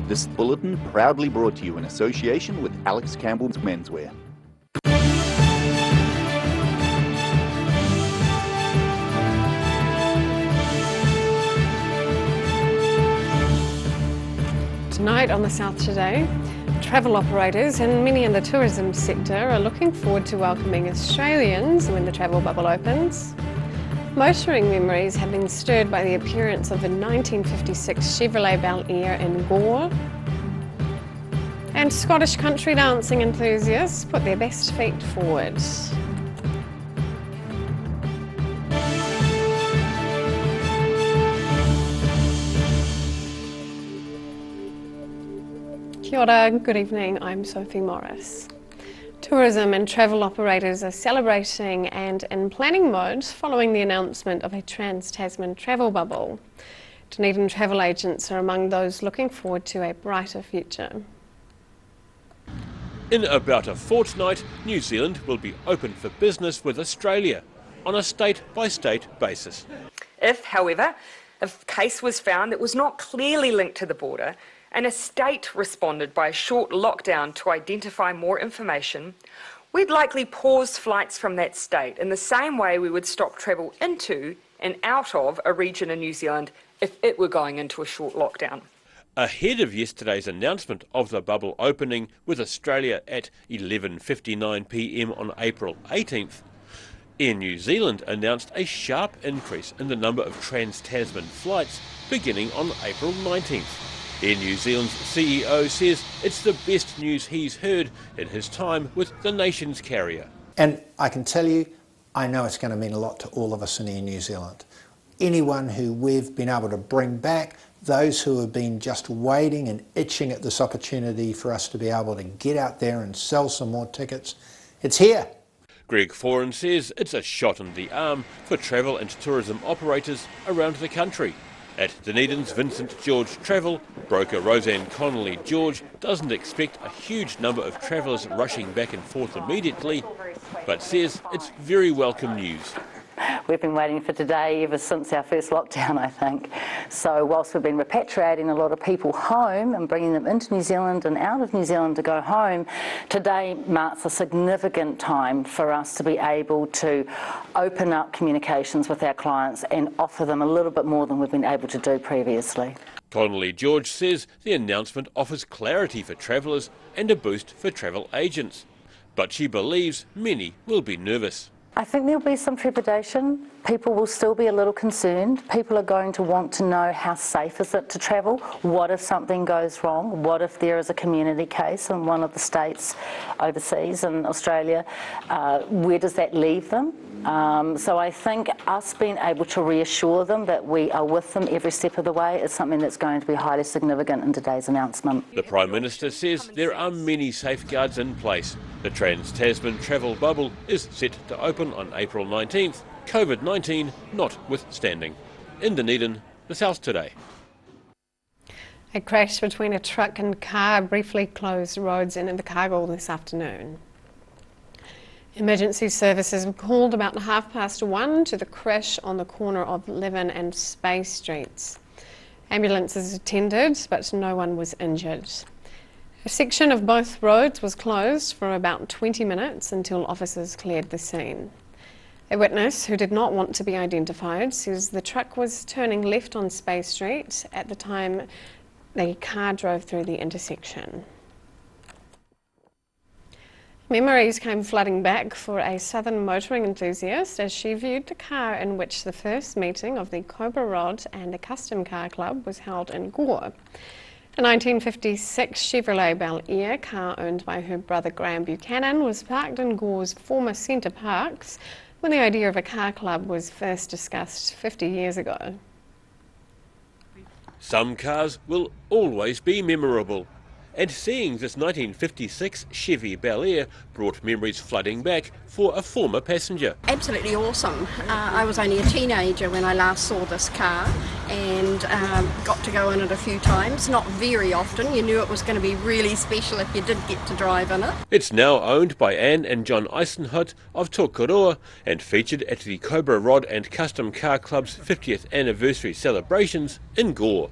This bulletin proudly brought to you in association with Alex Campbell's Menswear. Tonight on the South Today, travel operators and many in the tourism sector are looking forward to welcoming Australians when the travel bubble opens. Motoring memories have been stirred by the appearance of the 1956 Chevrolet Bel Air in Gore. And Scottish country dancing enthusiasts put their best feet forward. Kia ora, good evening, I'm Sophie Morris. Tourism and travel operators are celebrating and in planning mode following the announcement of a Trans-Tasman travel bubble. Dunedin travel agents are among those looking forward to a brighter future. In about a fortnight, New Zealand will be open for business with Australia on a state-by-state basis. If, however, a case was found that was not clearly linked to the border, and a state responded by a short lockdown to identify more information, we'd likely pause flights from that state in the same way we would stop travel into and out of a region in New Zealand if it were going into a short lockdown. Ahead of yesterday's announcement of the bubble opening with Australia at 11:59 p.m. on April 18th, Air New Zealand announced a sharp increase in the number of Trans-Tasman flights beginning on April 19th. Air New Zealand's CEO says it's the best news he's heard in his time with the nation's carrier. And I can tell you, I know it's going to mean a lot to all of us in Air New Zealand. Anyone who we've been able to bring back, those who have been just waiting and itching at this opportunity for us to be able to get out there and sell some more tickets, it's here. Greg Foran says it's a shot in the arm for travel and tourism operators around the country. At Dunedin's Vincent George Travel, broker Roseanne Connolly-George doesn't expect a huge number of travellers rushing back and forth immediately, but says it's very welcome news. We've been waiting for today ever since our first lockdown, I think. So whilst we've been repatriating a lot of people home and bringing them into New Zealand and out of New Zealand to go home, today marks a significant time for us to be able to open up communications with our clients and offer them a little bit more than we've been able to do previously. Connolly-George says the announcement offers clarity for travellers and a boost for travel agents, but she believes many will be nervous. I think there'll be some trepidation. People will still be a little concerned. People are going to want to know how safe is it to travel? What if something goes wrong? What if there is a community case in one of the states overseas in Australia? Where does that leave them? So I think us being able to reassure them that we are with them every step of the way is something that's going to be highly significant in today's announcement. The Prime Minister says there are many safeguards in place. The Trans-Tasman travel bubble is set to open on April 19th, COVID-19 notwithstanding. In Dunedin, the South Today. A crash between a truck and car briefly closed roads in Invercargill this afternoon. Emergency services were called about 1:30 to the crash on the corner of Leven and Spey Streets. Ambulances attended, but no one was injured. A section of both roads was closed for about 20 minutes until officers cleared the scene. A witness who did not want to be identified says the truck was turning left on Spey Street at the time the car drove through the intersection. Memories came flooding back for a southern motoring enthusiast as she viewed the car in which the first meeting of the Cobra Rod and a Custom Car Club was held in Gore. A 1956 Chevrolet Bel Air car owned by her brother Graham Buchanan was parked in Gore's former Centre Parks when the idea of a car club was first discussed 50 years ago. Some cars will always be memorable. And seeing this 1956 Chevy Bel Air brought memories flooding back for a former passenger. Absolutely awesome. I was only a teenager when I last saw this car and got to go in it a few times. Not very often. You knew it was going to be really special if you did get to drive in it. It's now owned by Anne and John Eisenhut of Tokoroa and featured at the Cobra Rod and Custom Car Club's 50th anniversary celebrations in Gore.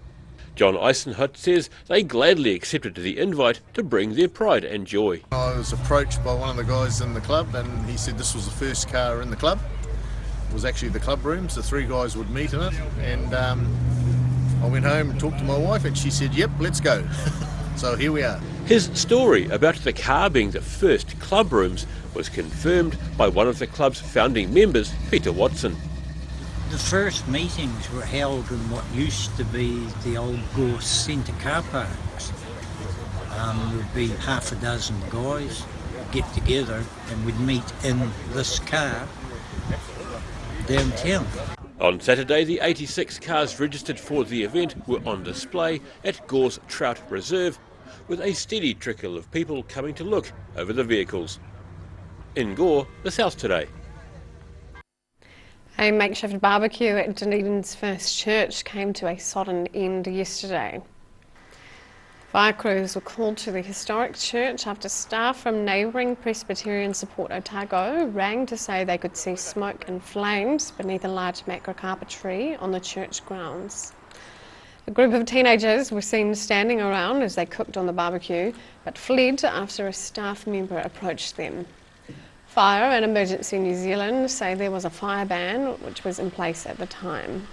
John Eisenhut says they gladly accepted the invite to bring their pride and joy. I was approached by one of the guys in the club and he said this was the first car in the club. It was actually the club rooms, the three guys would meet in it, and I went home and talked to my wife and she said, yep, let's go. So here we are. His story about the car being the first club rooms was confirmed by one of the club's founding members, Peter Watson. The first meetings were held in what used to be the old Gore Centre car parks. There would be half a dozen guys get together and we'd meet in this car downtown. On Saturday, the 86 cars registered for the event were on display at Gore's Trout Reserve, with a steady trickle of people coming to look over the vehicles. In Gore, the South Today. A makeshift barbecue at Dunedin's First Church came to a sudden end yesterday. Fire crews were called to the historic church after staff from neighbouring Presbyterian Support Otago rang to say they could see smoke and flames beneath a large macrocarpa tree on the church grounds. A group of teenagers were seen standing around as they cooked on the barbecue, but fled after a staff member approached them. Fire and Emergency New Zealand say there was a fire ban which was in place at the time.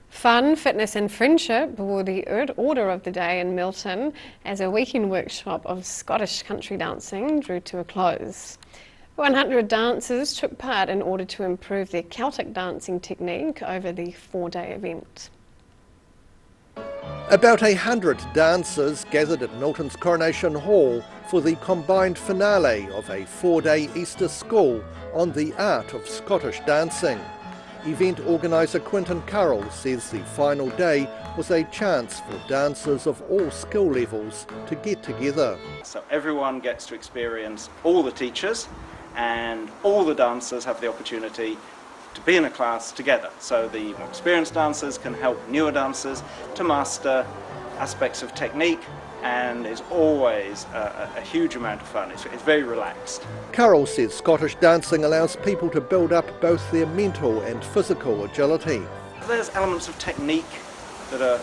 Fun, fitness and friendship were the order of the day in Milton as a weekend workshop of Scottish country dancing drew to a close. 100 dancers took part in order to improve their Celtic dancing technique over the 4-day event. About 100 dancers gathered at Milton's Coronation Hall for the combined finale of a 4-day Easter school on the art of Scottish dancing. Event organiser Quinton Carroll says the final day was a chance for dancers of all skill levels to get together. So everyone gets to experience all the teachers and all the dancers have the opportunity to be in a class together. So the more experienced dancers can help newer dancers to master aspects of technique, and it's always a huge amount of fun. It's very relaxed. Carroll says Scottish dancing allows people to build up both their mental and physical agility. There's elements of technique that are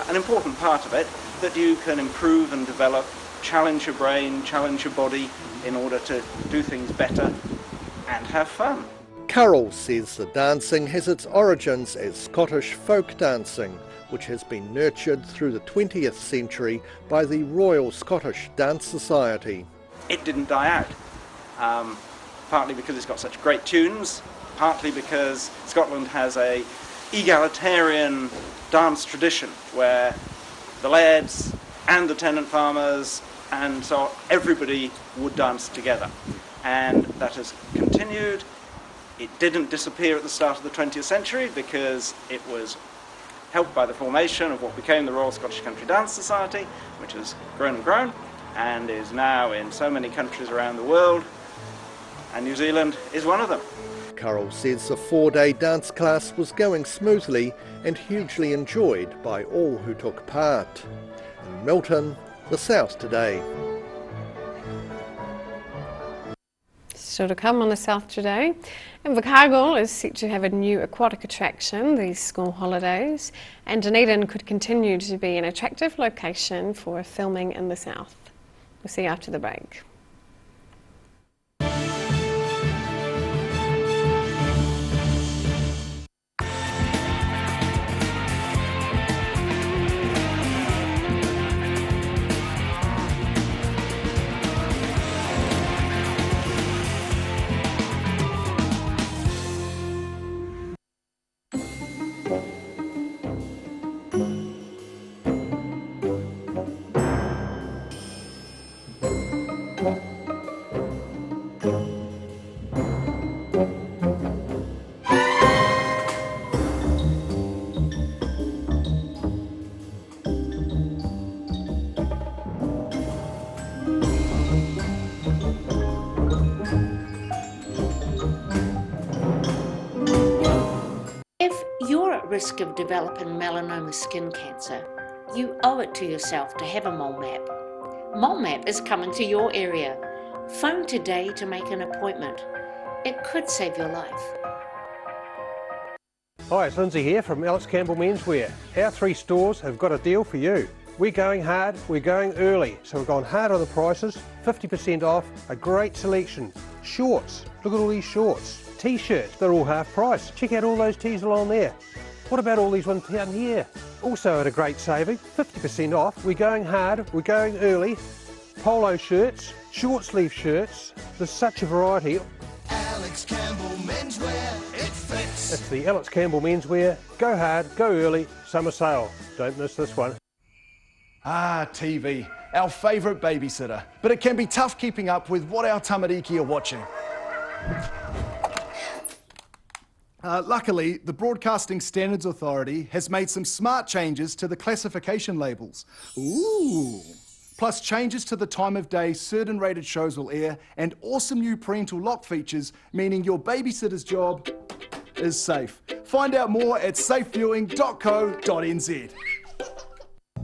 an important part of it that you can improve and develop, challenge your brain, challenge your body in order to do things better and have fun. Carroll says the dancing has its origins as Scottish folk dancing, which has been nurtured through the 20th century by the Royal Scottish Dance Society. It didn't die out, partly because it's got such great tunes, partly because Scotland has a egalitarian dance tradition where the lairds and the tenant farmers and so everybody would dance together, and that has continued. It didn't disappear at the start of the 20th century because it was helped by the formation of what became the Royal Scottish Country Dance Society, which has grown and grown and is now in so many countries around the world, and New Zealand is one of them. Carroll says the 4-day dance class was going smoothly and hugely enjoyed by all who took part. In Milton, the South Today. Still to come on the South Today. Invercargill is set to have a new aquatic attraction these school holidays, and Dunedin could continue to be an attractive location for filming in the South. We'll see you after the break. Risk of developing melanoma skin cancer, you owe it to yourself to have a mole map. Mole Map is coming to your area. Phone today to make an appointment. It could save your life. Hi, it's Lindsay here from Alex Campbell Menswear. Our 3 stores have got a deal for you. We're going hard, we're going early, so we've gone hard on the prices, 50% off, a great selection. Shorts, look at all these shorts. T-shirts, they're all half price. Check out all those tees along there. What about all these ones down here? Also at a great saving, 50% off. We're going hard, we're going early. Polo shirts, short sleeve shirts, there's such a variety. Alex Campbell Menswear, it fits. It's the Alex Campbell Menswear. Go hard, go early, summer sale. Don't miss this one. Ah, TV, our favourite babysitter. But it can be tough keeping up with what our tamariki are watching. Luckily, the Broadcasting Standards Authority has made some smart changes to the classification labels. Ooh! Plus changes to the time of day certain rated shows will air, and awesome new parental lock features, meaning your babysitter's job is safe. Find out more at safeviewing.co.nz.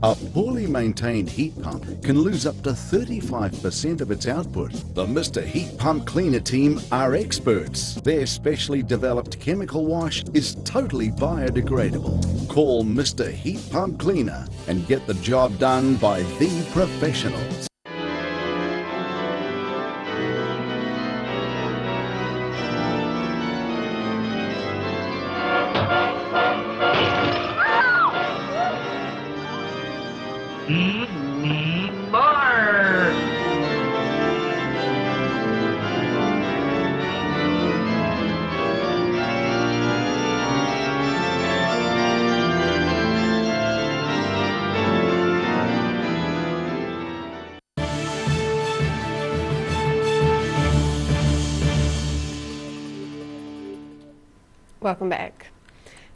A poorly maintained heat pump can lose up to 35% of its output. The Mr. Heat Pump Cleaner team are experts. Their specially developed chemical wash is totally biodegradable. Call Mr. Heat Pump Cleaner and get the job done by the professionals. Welcome back.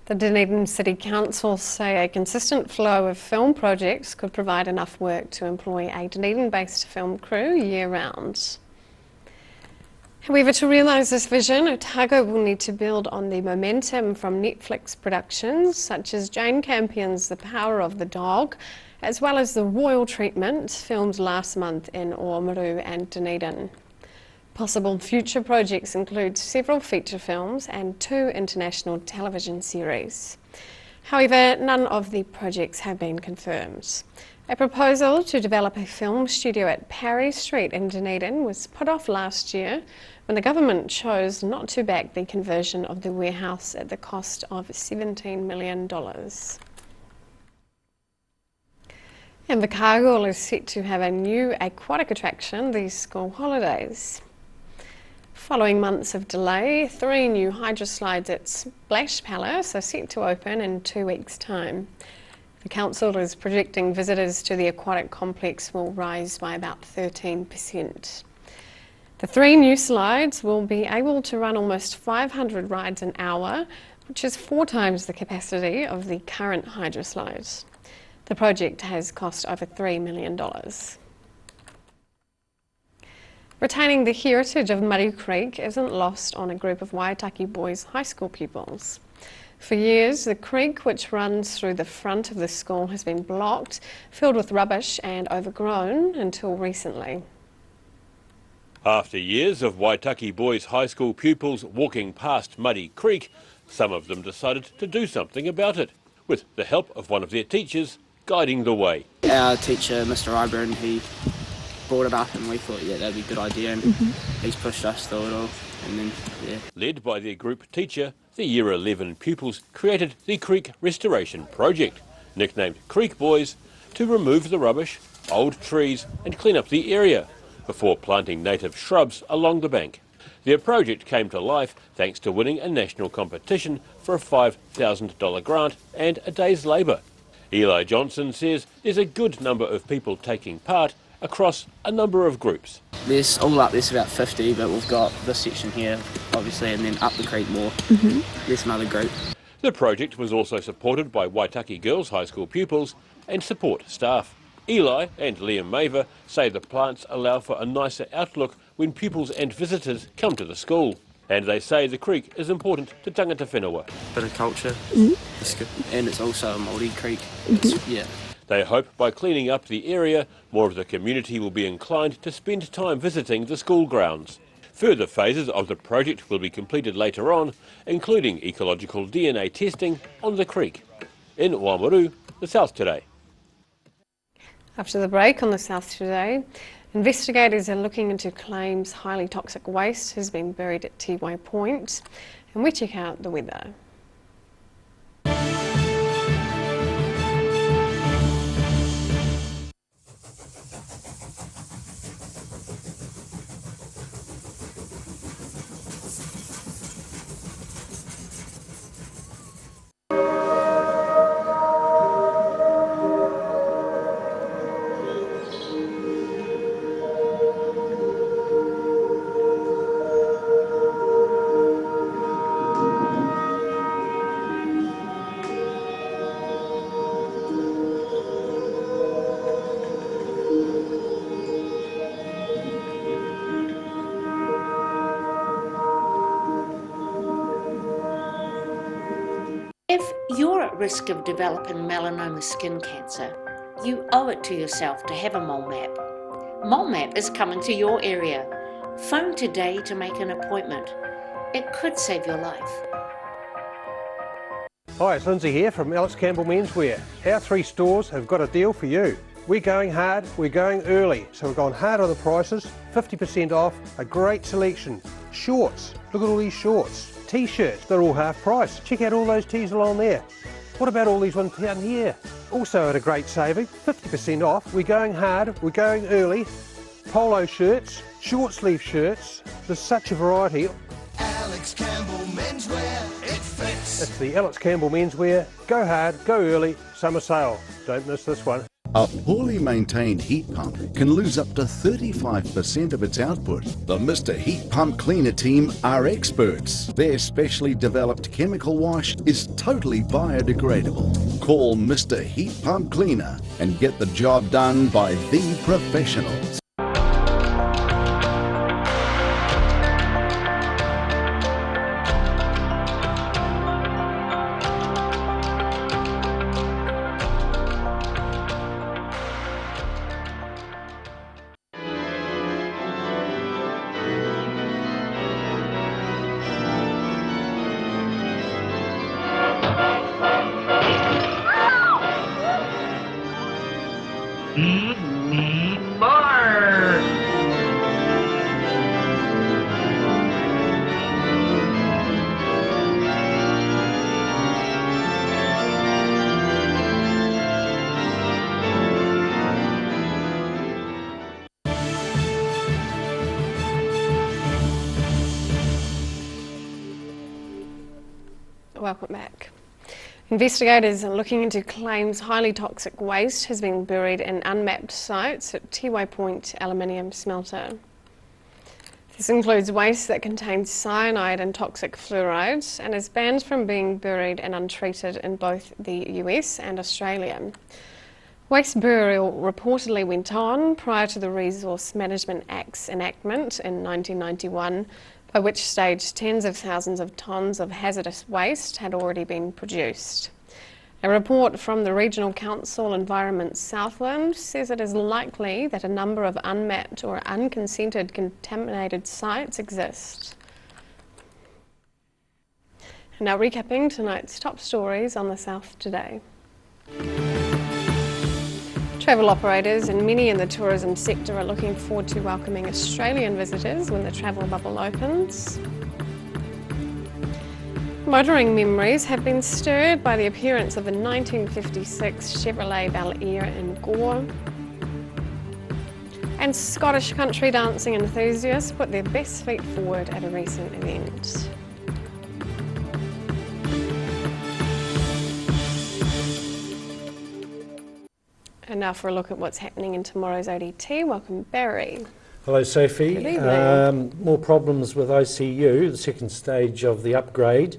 The Dunedin City Council say a consistent flow of film projects could provide enough work to employ a Dunedin-based film crew year-round. However, to realise this vision, Otago will need to build on the momentum from Netflix productions such as Jane Campion's The Power of the Dog, as well as The Royal Treatment, filmed last month in Oamaru and Dunedin. Possible future projects include several feature films and 2 international television series. However, none of the projects have been confirmed. A proposal to develop a film studio at Parry Street in Dunedin was put off last year when the government chose not to back the conversion of the warehouse at the cost of $17 million. Invercargill is set to have a new aquatic attraction these school holidays. Following months of delay, 3 new hydroslides at Splash Palace are set to open in 2 weeks' time. The council is projecting visitors to the aquatic complex will rise by about 13%. The 3 new slides will be able to run almost 500 rides an hour, which is 4 times the capacity of the current hydroslides. The project has cost over $3 million. Retaining the heritage of Muddy Creek isn't lost on a group of Waitaki Boys high school pupils. For years, the creek, which runs through the front of the school, has been blocked, filled with rubbish and overgrown until recently. After years of Waitaki Boys high school pupils walking past Muddy Creek, some of them decided to do something about it, with the help of one of their teachers guiding the way. Our teacher, Mr. Iburn, he brought it up and we thought, yeah, that'd be a good idea, and he's pushed us through it all, and then, yeah. Led by their group teacher, the Year 11 pupils created the Creek Restoration Project, nicknamed Creek Boys, to remove the rubbish, old trees and clean up the area, before planting native shrubs along the bank. Their project came to life thanks to winning a national competition for a $5,000 grant and a day's labour. Eli Johnson says there's a good number of people taking part across a number of groups. There's all up, there's about 50, but we've got this section here, obviously, and then up the creek more. There's another group. The project was also supported by Waitaki Girls High School pupils and support staff. Eli and Liam Maver say the plants allow for a nicer outlook when pupils and visitors come to the school. And they say the creek is important to tangata whenua. Bit of culture. It's good. And it's also a Māori creek. Yeah. They hope by cleaning up the area, more of the community will be inclined to spend time visiting the school grounds. Further phases of the project will be completed later on, including ecological DNA testing on the creek. In Oamaru, the South Today. After the break on the South Today, investigators are looking into claims highly toxic waste has been buried at Tiwai Point, and we check out the weather. If you're at risk of developing melanoma skin cancer, you owe it to yourself to have a mole map. Mole map is coming to your area. Phone today to make an appointment. It could save your life. Hi, it's Lindsay here from Alex Campbell Menswear. Our 3 stores have got a deal for you. We're going hard, we're going early, so we've gone hard on the prices, 50% off, a great selection. Shorts, look at all these shorts. T-shirts, they're all half price. Check out all those tees along there. What about all these ones down here? Also at a great saving, 50% off. We're going hard, we're going early. Polo shirts, short sleeve shirts, there's such a variety. Alex Campbell Menswear, it fits. It's the Alex Campbell Menswear, go hard, go early, summer sale. Don't miss this one. A poorly maintained heat pump can lose up to 35% of its output. The Mr. Heat Pump Cleaner team are experts. Their specially developed chemical wash is totally biodegradable. Call Mr. Heat Pump Cleaner and get the job done by the professionals. Welcome back. Investigators are looking into claims highly toxic waste has been buried in unmapped sites at Tiwai Point aluminium smelter. This includes waste that contains cyanide and toxic fluoride and is banned from being buried and untreated in both the US and Australia. Waste burial reportedly went on prior to the Resource Management Act's enactment in 1991, by which stage tens of thousands of tonnes of hazardous waste had already been produced. A report from the Regional Council Environment Southland says it is likely that a number of unmapped or unconsented contaminated sites exist. And now recapping tonight's top stories on the South Today. Travel operators and many in the tourism sector are looking forward to welcoming Australian visitors when the travel bubble opens. Motoring memories have been stirred by the appearance of the 1956 Chevrolet Bel Air in Gore. And Scottish country dancing enthusiasts put their best feet forward at a recent event. And now for a look at what's happening in tomorrow's ODT. Welcome, Barry. Hello, Sophie. Good evening. More problems with ICU. The second stage of the upgrade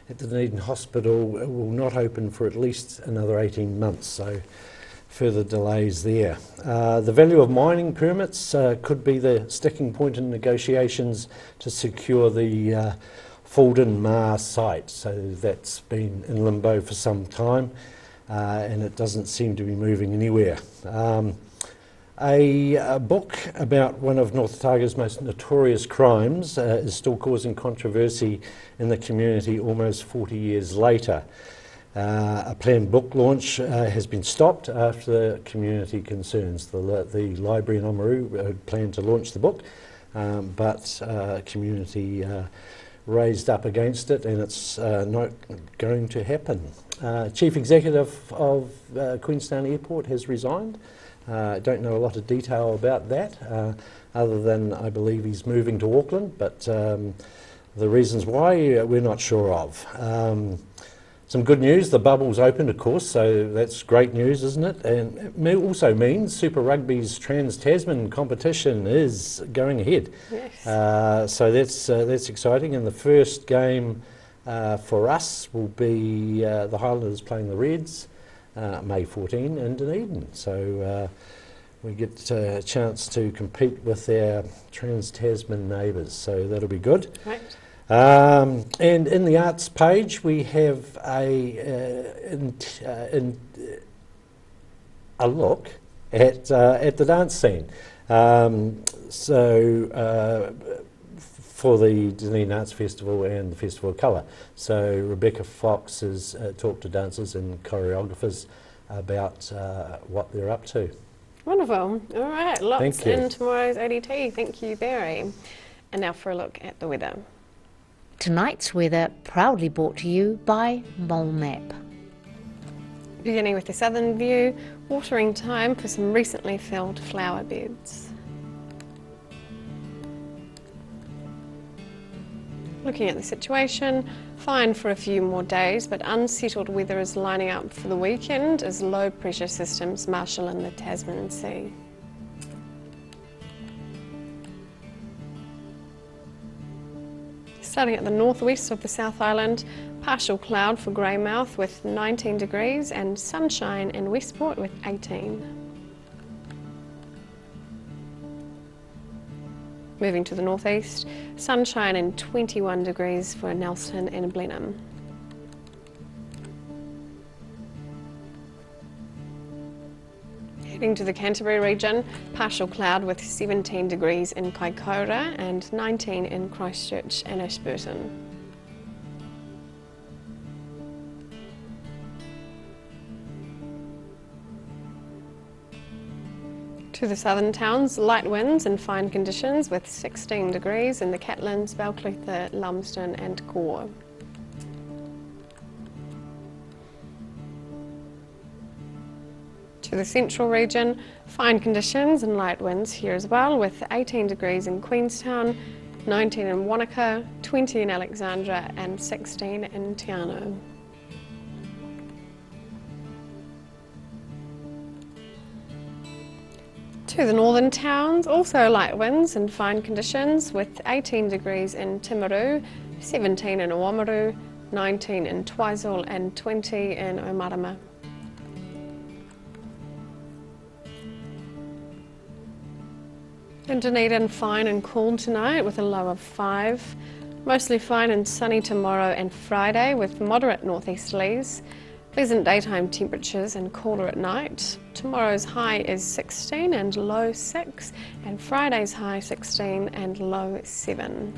at the Dunedin Hospital will not open for at least another 18 months, so further delays there. The value of mining permits could be the sticking point in negotiations to secure the Fulden Mar site, so that's been in limbo for some time. And it doesn't seem to be moving anywhere. A book about one of North Otago's most notorious crimes is still causing controversy in the community almost 40 years later. A planned book launch has been stopped after the community concerns. The library in Oamaru planned to launch the book, but community raised up against it, and it's not going to happen. Chief Executive of Queenstown Airport has resigned. I don't know a lot of detail about that, other than I believe he's moving to Auckland, but the reasons why we're not sure of. Some good news, the bubble's opened, of course, so that's great news, isn't it? And it also means Super Rugby's Trans-Tasman competition is going ahead. Yes. So that's exciting, and the first game for us will be the Highlanders playing the Reds, May 14 in Dunedin. So we get a chance to compete with our Trans-Tasman neighbours, so that'll be good. Right. And in the arts page we have a look at the dance scene. For the Dunedin Arts Festival and the Festival of Colour. So Rebecca Fox has talked to dancers and choreographers about what they're up to. Wonderful. All right, lots Thank you. in tomorrow's ODT. Thank you, Barry. And now for a look at the weather. Tonight's weather proudly brought to you by Mole Map. Beginning with the southern view, watering time for some recently filled flower beds. Looking at the situation, fine for a few more days, but unsettled weather is lining up for the weekend as low pressure systems marshal in the Tasman Sea. Starting at the northwest of the South Island, partial cloud for Greymouth with 19 degrees and sunshine in Westport with 18. Moving to the northeast, sunshine and 21 degrees for Nelson and Blenheim. Heading to the Canterbury region, partial cloud with 17 degrees in Kaikoura and 19 in Christchurch and Ashburton. To the southern towns, light winds and fine conditions with 16 degrees in the Catlins, Balclutha, Lumsden and Gore. To the central region, fine conditions and light winds here as well, with 18 degrees in Queenstown, 19 in Wanaka, 20 in Alexandra and 16 in Te Anau. To the northern towns, also light winds and fine conditions, with 18 degrees in Timaru, 17 in Oamaru, 19 in Twizel and 20 in Omarama. In Dunedin, fine and cool tonight with a low of 5. Mostly fine and sunny tomorrow and Friday with moderate northeasterlies. Pleasant daytime temperatures and cooler at night. Tomorrow's high is 16 and low 6, and Friday's high 16 and low 7.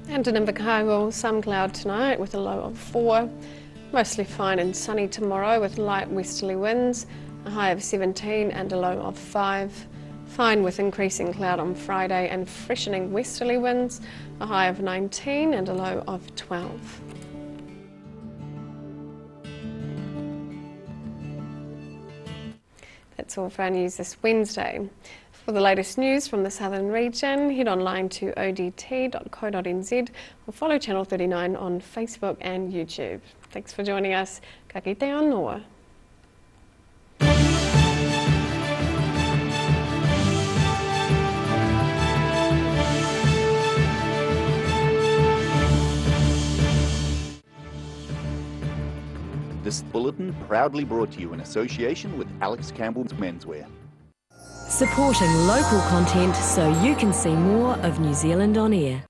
And in Invercargill, some cloud tonight with a low of 4. Mostly fine and sunny tomorrow with light westerly winds, a high of 17 and a low of 5. Fine with increasing cloud on Friday and freshening westerly winds, a high of 19 and a low of 12. That's all for our news this Wednesday. For the latest news from the southern region, head online to odt.co.nz or follow Channel 39 on Facebook and YouTube. Thanks for joining us. Ka kite anō. This bulletin proudly brought to you in association with Alex Campbell's Menswear. Supporting local content so you can see more of New Zealand on air.